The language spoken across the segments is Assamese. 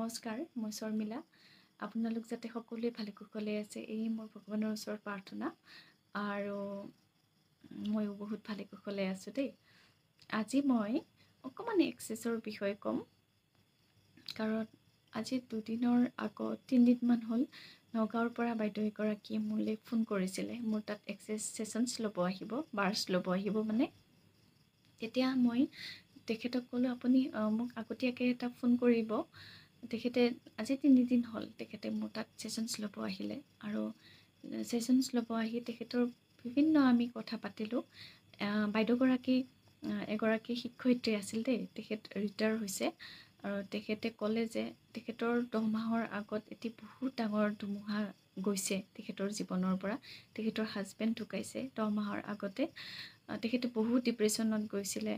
নমস্কাৰ, মই শৰ্মিলা। আপোনালোক যাতে সকলোৱে ভালে কুশলে আছে এই মোৰ ভগৱানৰ ওচৰত প্ৰাৰ্থনা। আৰু ময়ো বহুত ভালে কুশলে আছোঁ দেই। আজি মই অকণমান এক্সেছৰ বিষয়ে ক'ম। কাৰণ আজি দুদিনৰ আগত 3 দিনমান হ'ল নগাঁৱৰ পৰা বাইদেউ এগৰাকীয়ে মোলৈ ফোন কৰিছিলে। মোৰ তাত এক্সেছ ছেশ্যনছ ল'ব আহিব, বাৰ্ছ ল'ব আহিব মানে। তেতিয়া মই তেখেতক ক'লোঁ, আপুনি মোক আগতীয়াকৈ এটা ফোন কৰিব। তেখেতে আজি 3 দিন হ'ল তেখেতে মোৰ তাত ছেশ্যনছ ল'ব আহিলে। আৰু ছেশ্যনছ ল'ব আহি তেখেতৰ বিভিন্ন আমি কথা পাতিলোঁ। বাইদেউগৰাকী এগৰাকী শিক্ষয়িত্ৰী আছিল দেই। তেখেত ৰিটায়াৰ হৈছে। আৰু তেখেতে ক'লে যে তেখেতৰ 10 মাহৰ আগত এটি বহুত ডাঙৰ ধুমুহা গৈছে তেখেতৰ জীৱনৰ পৰা। তেখেতৰ হাজবেণ্ড ঢুকাইছে 10 মাহৰ আগতে। তেখেতে বহুত ডিপ্ৰেশ্যনত গৈছিলে,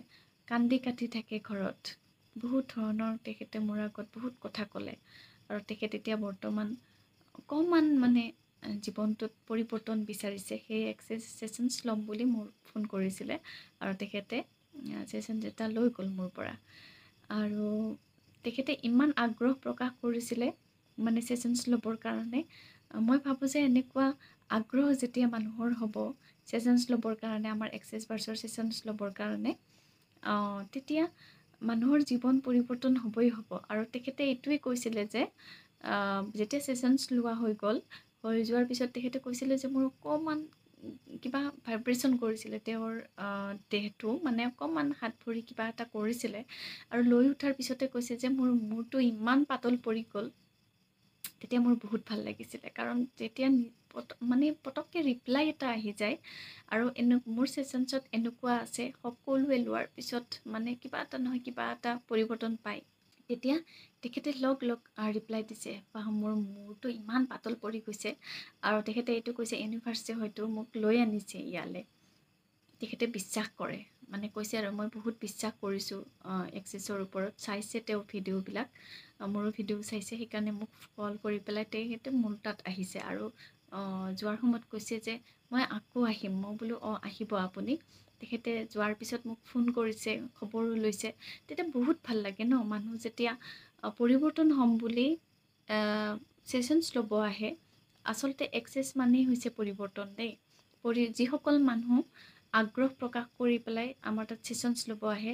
কান্দি কাটি থাকে ঘৰত। বহুত ধৰণৰ তেখেতে মোৰ আগত বহুত কথা ক'লে। আৰু তেখেত এতিয়া বৰ্তমান অকণমান মানে জীৱনটোত পৰিৱৰ্তন বিচাৰিছে। সেই এক্সেছ ছেশ্যনছ ল'ম বুলি মোৰ ফোন কৰিছিলে। আৰু তেখেতে ছেশ্যনছ এটা লৈ গ'ল মোৰ পৰা। আৰু তেখেতে ইমান আগ্ৰহ প্ৰকাশ কৰিছিলে মানে ছেশ্যনছ ল'বৰ কাৰণে। মই ভাবোঁ যে এনেকুৱা আগ্ৰহ যেতিয়া মানুহৰ হ'ব ছেশ্যনছ ল'বৰ কাৰণে, আমাৰ এক্সেছ বাৰ্ছৰ ছেশ্যনছ ল'বৰ কাৰণে, তেতিয়া মানুহৰ জীৱন পৰিৱৰ্তন হ'বই হ'ব। আৰু তেখেতে এইটোৱে কৈছিলে যে যেতিয়া ছেশ্যনছ লোৱা হৈ যোৱাৰ পিছত তেখেতে কৈছিলে যে মোৰ অকণমান কিবা ভাইব্ৰেশ্যন কৰিছিলে তেওঁৰ দেহটো, মানে অকণমান হাত ভৰি কিবা এটা কৰিছিলে। আৰু লৈ উঠাৰ পিছতে কৈছে যে মোৰ মূৰটো ইমান পাতল পৰি গ'ল। তেতিয়া মোৰ বহুত ভাল লাগিছিলে। কাৰণ যেতিয়া মানে পটককৈ ৰিপ্লাই এটা আহি যায়। আৰু মোৰ ছেশ্যনছত এনেকুৱা আছে, সকলোৱে লোৱাৰ পিছত মানে কিবা এটা নহয় কিবা এটা পৰিৱৰ্তন পায়। তেতিয়া তেখেতে লগ ৰিপ্লাই দিছে, বা মোৰ মূৰটো ইমান পাতল পৰি গৈছে। আৰু তেখেতে এইটো কৈছে ইউনিভাৰ্ছে হয়তো মোক লৈ আনিছে ইয়ালৈ। তেখেতে বিশ্বাস কৰে, মানে কৈছে আৰু মই বহুত বিশ্বাস কৰিছোঁ এক্সেছৰ ওপৰত। চাইছে তেওঁ ভিডিঅ'বিলাক, মোৰো ভিডিঅ' চাইছে। সেইকাৰণে মোক কল কৰি পেলাই তেখেতে মোৰ তাত আহিছে। আৰু যোৱাৰ সময়ত কৈছে যে মই আকৌ আহিম। মই বোলো আহিব আপুনি। তেখেতে যোৱাৰ পিছত মোক ফোন কৰিছে, খবৰো লৈছে। তেতিয়া বহুত ভাল লাগে ন, মানুহ যেতিয়া পৰিৱৰ্তন হ'ম বুলি ছেশ্যনছ ল'ব আহে। আচলতে এক্সেছ মানেই হৈছে পৰিৱৰ্তন দেই। যিসকল মানুহ আগ্ৰহ প্ৰকাশ কৰি পেলাই আমাৰ তাত ছেশ্যনছ ল'ব আহে,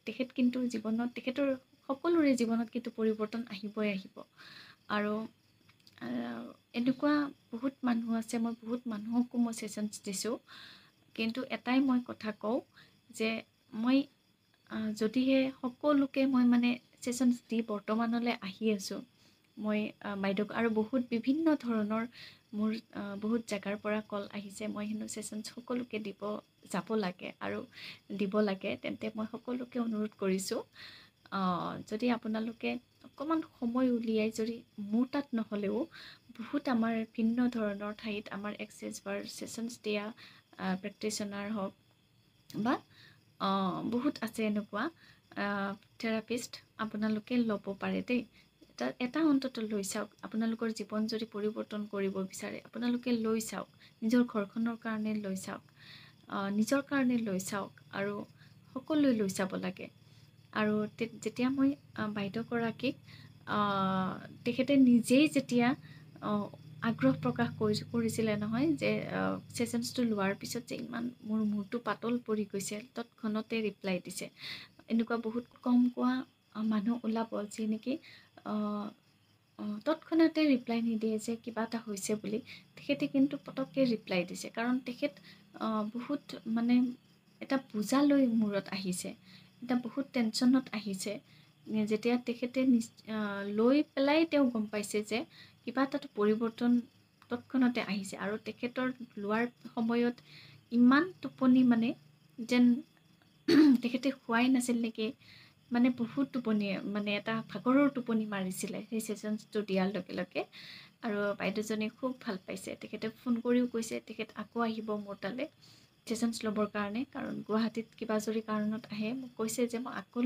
তেখেত কিন্তু জীৱনত, তেখেতৰ সকলোৰে জীৱনত কিন্তু পৰিৱৰ্তন আহিবই আহিব। আৰু এনেকুৱা বহুত মানুহ আছে, মই বহুত মানুহকো মই ছেশ্যনছ দিছোঁ। কিন্তু এটাই মই কথা কওঁ যে মই যদিহে সকলোকে মই মানে ছেশ্যনছ দি বৰ্তমানলৈ আহি আছোঁ, মই বাইদেউক আৰু বহুত বিভিন্ন ধৰণৰ মোৰ বহুত জেগাৰ পৰা কল আহিছে, মই হেনো ছেশ্যনছ সকলোকে যাব লাগে আৰু দিব লাগে। তেন্তে মই সকলোকে অনুৰোধ কৰিছোঁ, যদি আপোনালোকে অকণমান সময় উলিয়াই, যদি মোৰ তাত নহ'লেও বহুত আমাৰ ভিন্ন ধৰণৰ ঠাইত আমাৰ এক্সেছ বাৰ ছেশ্যনছ দিয়া প্ৰেক্টিশ্যনাৰ হওক বা বহুত আছে এনেকুৱা থেৰাপিষ্ট, আপোনালোকে ল'ব পাৰে দেই। এটা অন্তত লৈ চাওক। আপোনালোকৰ জীৱন যদি পৰিৱৰ্তন কৰিব বিচাৰে, আপোনালোকে লৈ চাওক। নিজৰ ঘৰখনৰ কাৰণে লৈ চাওক, নিজৰ কাৰণে লৈ চাওক, আৰু সকলোৱে লৈ চাব লাগে। আৰু যেতিয়া মই বাইদেউগৰাকীক তেখেতে নিজেই যেতিয়া আগ্ৰহ প্ৰকাশ কৰিছিলে নহয় যে ছেশ্যনছটো লোৱাৰ পিছত যে ইমান মোৰ মূৰটো পাতল পৰি গৈছে, তৎক্ষণতে ৰিপ্লাই দিছে। এনেকুৱা বহুত কম কোৱা মানুহ ওলাব যি নেকি তৎক্ষণাতে ৰিপ্লাই নিদিয়ে যে কিবা এটা হৈছে বুলি। তেখেতে কিন্তু পটককৈ ৰিপ্লাই দিছে। কাৰণ তেখেত বহুত মানে এটা বোজা লৈ মূৰত আহিছে, এটা বহুত টেনশ্যনত আহিছে। যেতিয়া তেখেতে লৈ পেলাই তেওঁ গম পাইছে যে কিবা এটা পৰিৱৰ্তন তৎক্ষণতে আহিছে। আৰু তেখেতৰ লোৱাৰ সময়ত ইমান টোপনি, মানে যেন তেখেতে শুৱাই নাছিল নেকি, মানে বহুত টোপনি, মানে এটা ভাগৰৰ টোপনি মাৰিছিলে সেই ছেশ্যনছটো দিয়াৰ লগে লগে। আৰু বাইদেউজনী খুব ভাল পাইছে। তেখেতে ফোন কৰিও কৈছে তেখেত আকৌ আহিব মোৰ তালৈ ছেশ্যনছ ল'বৰ কাৰণে। কাৰণ গুৱাহাটীত কিবা যদি কাৰণত আহে, মোক কৈছে যে মই আকৌ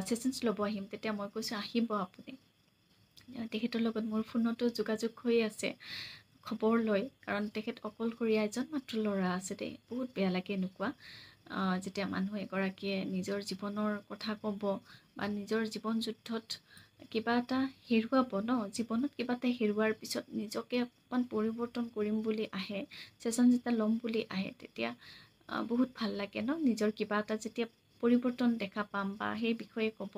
ছেশ্যনছ ল'ব আহিম। তেতিয়া মই কৈছোঁ আহিব আপুনি। তেখেতৰ লগত মোৰ ফোনতো যোগাযোগ হৈ আছে, খবৰ লয়। কাৰণ তেখেত অকলশৰীয়া এজন মাত্ৰ ল'ৰা আছে দেই। বহুত বেয়া লাগে এনেকুৱা, যেতিয়া মানুহ এগৰাকীয়ে নিজৰ জীৱনৰ কথা ক'ব বা নিজৰ জীৱন যুদ্ধত কিবা এটা হেৰুৱাব ন, জীৱনত কিবা এটা হেৰুৱাৰ পিছত নিজকে অকণমান পৰিৱৰ্তন কৰিম বুলি আহে, ছেশ্যন যেতিয়া ল'ম বুলি আহে, তেতিয়া বহুত ভাল লাগে ন। নিজৰ কিবা এটা যেতিয়া পৰিৱৰ্তন দেখা পাম বা সেই বিষয়ে ক'ব,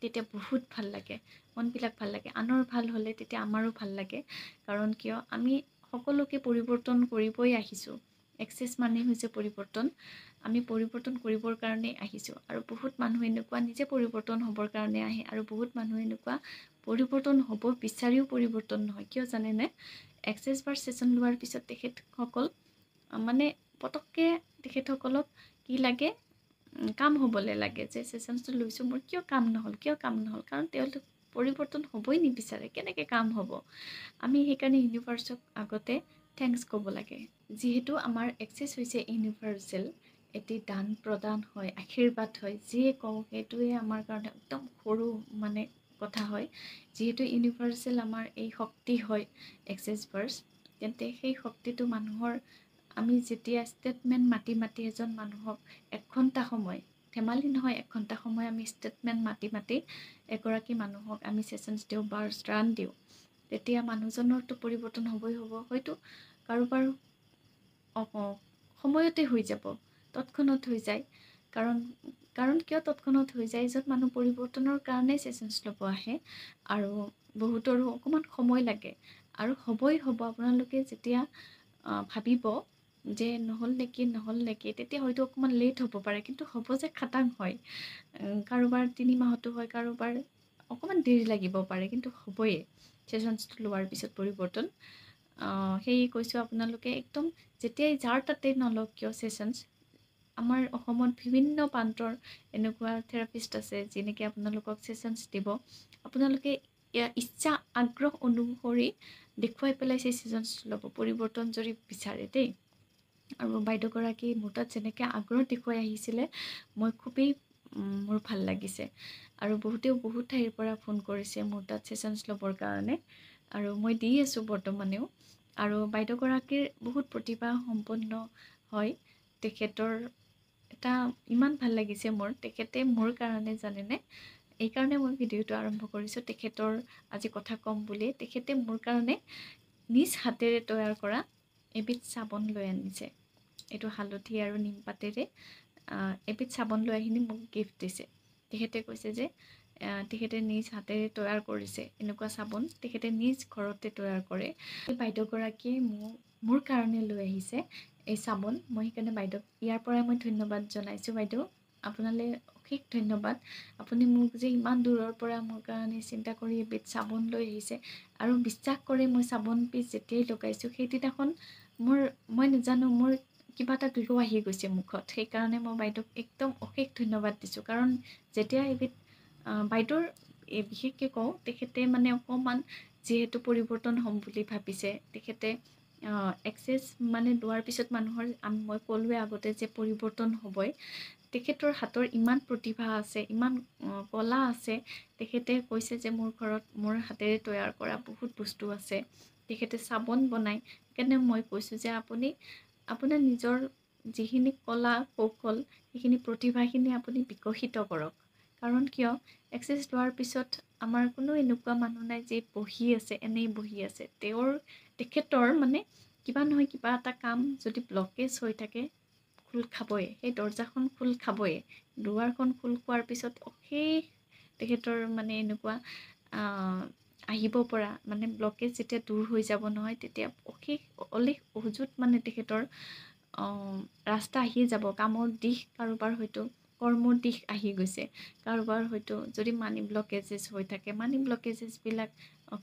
তেতিয়া বহুত ভাল লাগে, মনবিলাক ভাল লাগে। আনৰ ভাল হ'লে তেতিয়া আমাৰো ভাল লাগে। কাৰণ কিয়, আমি সকলোকে পৰিৱৰ্তন কৰিবই আহিছোঁ। এক্সেছ মানে হৈছে পৰিৱৰ্তন। আমি পৰিৱৰ্তন কৰিবৰ কাৰণে আহিছোঁ। আৰু বহুত মানুহ এনেকুৱা নিজে পৰিৱৰ্তন হ'বৰ কাৰণে আহে, আৰু বহুত মানুহ এনেকুৱা পৰিৱৰ্তন হ'ব বিচাৰিও পৰিৱৰ্তন নহয়। কিয় জানেনে? এক্সেছ বাৰ ছেশ্যন লোৱাৰ পিছত তেখেতসকল মানে পটককৈ তেখেতসকলক কি লাগে, কাম হ'বলৈ লাগে, যে ছেশ্যনটো লৈছোঁ, মোৰ কিয় কাম নহ'ল, কাৰণ তেওঁলোক পৰিৱৰ্তন হ'বই নিবিচাৰে। কেনেকৈ কাম হ'ব? আমি সেইকাৰণে ইউনিভাৰ্চক আগতে থেংকছ ক'ব লাগে। যিহেতু আমাৰ এক্সেছ হৈছে ইউনিভাৰ্চেল, এটি দান প্ৰদান হয়, আশীৰ্বাদ হয়। যিয়ে কওঁ সেইটোৱে আমাৰ কাৰণে একদম সৰু মানে কথা হয়। যিহেতু ইউনিভাৰ্চেল আমাৰ এই শক্তি হয় এক্সেছ বাৰ্ছ, তেন্তে সেই শক্তিটো মানুহৰ, আমি যেতিয়া ষ্টেটমেণ্ট মাতি মাতি এজন মানুহক 1 ঘণ্টা সময়, ধেমালি নহয়, 1 ঘণ্টা সময় আমি ষ্টেটমেণ্ট মাতি মাতি এগৰাকী মানুহক আমি ছেশ্যনছ দিওঁ, বাৰ্ছ ৰান দিওঁ, তেতিয়া মানুহজনৰতো পৰিৱৰ্তন হ'বই হ'ব। হয়তো কাৰোবাৰ সময়তে হৈ যাব, তৎক্ষণাত হৈ যায়। কাৰণ কিয় তৎক্ষণাত হৈ যায়? য'ত মানুহ পৰিৱৰ্তনৰ কাৰণে ছেশ্যনছ ল'ব আহে, আৰু বহুতৰো অকণমান সময় লাগে, আৰু হ'বই হ'ব। আপোনালোকে যেতিয়া ভাবিব যে নহ'ল নেকি, তেতিয়া হয়তো অকণমান লেট হ'ব পাৰে, কিন্তু হ'ব যে খাটাং হয়। কাৰোবাৰ 3 মাহতো হয়, কাৰোবাৰ অকণমান দেৰি লাগিব পাৰে, কিন্তু হ'বই ছেশ্যনছটো লোৱাৰ পিছত পৰিৱৰ্তন। সেয়ে কৈছোঁ, আপোনালোকে একদম যেতিয়াই যাৰ তাতে নলওক কিয় ছেশ্যনছ, আমাৰ অসমত বিভিন্ন প্ৰান্তৰ এনেকুৱা থেৰাপিষ্ট আছে যেনেকৈ আপোনালোকক ছেশ্যনছ দিব। আপোনালোকে ইচ্ছা আগ্ৰহ অনুসৰি দেখুৱাই পেলাই সেই ছেশ্যনছ ল'ব, পৰিৱৰ্তন যদি বিচাৰে দেই। আৰু বাইদেউগৰাকী মোৰ তাত যেনেকৈ আগ্ৰহ দেখুৱাই আহিছিলে, মই খুবেই মোৰ ভাল লাগিছে। আৰু বহুতেও বহুত ঠাইৰ পৰা ফোন কৰিছে মোৰ তাত ছেশ্যনছ ল'বৰ কাৰণে, আৰু মই দি আছোঁ বৰ্তমানেও। আৰু বাইদেউগৰাকীৰ বহুত প্ৰতিভা সম্পন্ন হয়। তেখেতৰ এটা ইমান ভাল লাগিছে মোৰ, তেখেতে মোৰ কাৰণে জানেনে, এইকাৰণে মই ভিডিঅ'টো আৰম্ভ কৰিছোঁ তেখেতৰ আজি কথা ক'ম বুলি। তেখেতে মোৰ কাৰণে নিজ হাতেৰে তৈয়াৰ কৰা এবিধ চাবোন লৈ আনিছে। এইটো হালধি আৰু নিমপাতেৰে এবিধ চাবোন লৈ আহি মোক গিফ্ট দিছে। তেখেতে কৈছে যে তেখেতে নিজ হাতেৰে তৈয়াৰ কৰিছে এনেকুৱা চাবোন, তেখেতে নিজ ঘৰতে তৈয়াৰ কৰে। এই বাইদেউগৰাকীয়ে মোৰ কাৰণে লৈ আহিছে এই চাবোন। মই সেইকাৰণে বাইদেউক ইয়াৰ পৰাই মই ধন্যবাদ জনাইছোঁ। বাইদেউ, আপোনালৈ অশেষ ধন্যবাদ। আপুনি মোক যে ইমান দূৰৰ পৰা মোৰ কাৰণে চিন্তা কৰি এবিধ চাবোন লৈ আহিছে, আৰু বিশ্বাস কৰি মই চাবোন পিচ যেতিয়াই লগাইছোঁ, সেইদিনাখন মই নাজানো, মোৰ কিবা এটা গ্ল' আহি গৈছে মুখত। সেইকাৰণে মই বাইদেউক একদম অশেষ ধন্যবাদ দিছোঁ। কাৰণ যেতিয়া এবিধ বাইদেউৰ বিশেষকৈ কওঁ, তেখেতে মানে অকণমান যিহেতু পৰিৱৰ্তন হ'ম বুলি ভাবিছে, তেখেতে এক্সেছ মানে লোৱাৰ পিছত মানুহৰ, মই ক'লোৱে আগতে যে পৰিৱৰ্তন হ'বই। তেখেতৰ হাতৰ ইমান প্ৰতিভা আছে, ইমান কলা আছে। তেখেতে কৈছে যে মোৰ ঘৰত মোৰ হাতেৰে তৈয়াৰ কৰা বহুত বস্তু আছে, তেখেতে চাবোন বনায়। সেইকাৰণে মই কৈছোঁ যে আপুনি আপোনাৰ নিজৰ যিখিনি কলা কৌশল, সেইখিনি প্ৰতিভাখিনি আপুনি বিকশিত কৰক। কাৰণ কিয়, এক্সেছ লোৱাৰ পিছত আমাৰ কোনো এনেকুৱা মানুহ নাই যে বহি আছে, এনেই বহি আছে। তেখেতৰ মানে কিবা নহয় কিবা এটা কাম যদি ব্লকেজ হৈ থাকে, খোল খাবই, সেই দৰজাখন খোল খাবই। দুৱাৰখন খোল খোৱাৰ পিছত অশেষ তেখেতৰ মানে এনেকুৱা আহিব পৰা, মানে ব্লকেজ যেতিয়া দূৰ হৈ যাব নহয়, তেতিয়া অলেখ অজুত মানে তেখেতৰ ৰাস্তা আহি যাব। কামৰ দিশ কাৰোবাৰ হয়তো কৰ্মৰ দিশ আহি গৈছে, কাৰোবাৰ হয়তো যদি মানি ব্লকেজেছ হৈ থাকে, মানি ব্লকেজেছবিলাক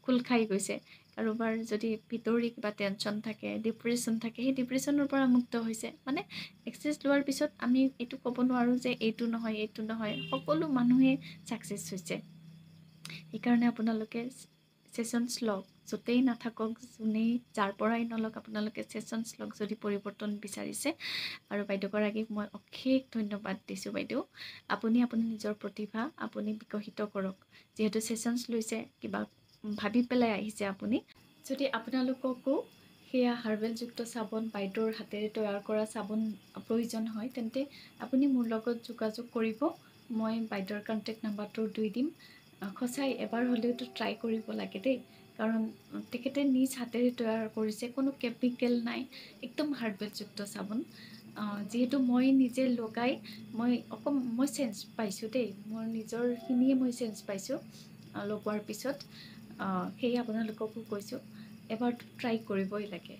খোল খাই গৈছে। কাৰোবাৰ যদি ভিতৰি কিবা টেনশ্যন থাকে, ডিপ্ৰেশ্যন থাকে, সেই ডিপ্ৰেশ্যনৰ পৰা মুক্ত হৈছে। মানে এক্সেছ লোৱাৰ পিছত আমি এইটো ক'ব নোৱাৰোঁ যে এইটো নহয়, সকলো মানুহে ছাকচেছ হৈছে। সেইকাৰণে আপোনালোকে ছেশ্যনছ লওক, য'তেই নাথাকক, যাৰ পৰাই নলওক, আপোনালোকে ছেশ্যনছ লওক যদি পৰিৱৰ্তন বিচাৰিছে। আৰু বাইদেউগৰাকীক মই অশেষ ধন্যবাদ দিছোঁ। বাইদেউ, আপুনি নিজৰ প্ৰতিভা আপুনি বিকশিত কৰক। যিহেতু ছেশ্যনছ লৈছে, কিবা ভাবি পেলাই আহিছে আপুনি, যদি আপোনালোককো সেয়া হাৰ্বেলযুক্ত চাবোন, বাইদেউৰ হাতেৰে তৈয়াৰ কৰা চাবোন প্ৰয়োজন হয়, তেন্তে আপুনি মোৰ লগত যোগাযোগ কৰিব। মই বাইদেউৰ কণ্টেক্ট নাম্বাৰটো দি দিম। সঁচাই এবাৰ হ'লেওতো ট্ৰাই কৰিব লাগে দেই, কাৰণ তেখেতে নিজ হাতেৰে তৈয়াৰ কৰিছে, কোনো কেমিকেল নাই, একদম হাৰ্বেলযুক্ত চাবোন। যিহেতু মই নিজে লগাই মই চেঞ্জ পাইছোঁ দেই, মোৰ নিজৰখিনিয়ে মই চেঞ্জ পাইছোঁ লগোৱাৰ পিছত। সেয়ে আপোনালোককো কৈছোঁ এবাৰ ট্ৰাই কৰিবই লাগে।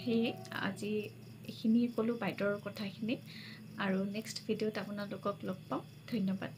সেয়ে আজি এইখিনিয়ে ক'লোঁ বাইদেউৰ কথাখিনি, আৰু নেক্সট ভিডিঅ'ত আপোনালোকক লগ পাম। ধন্যবাদ।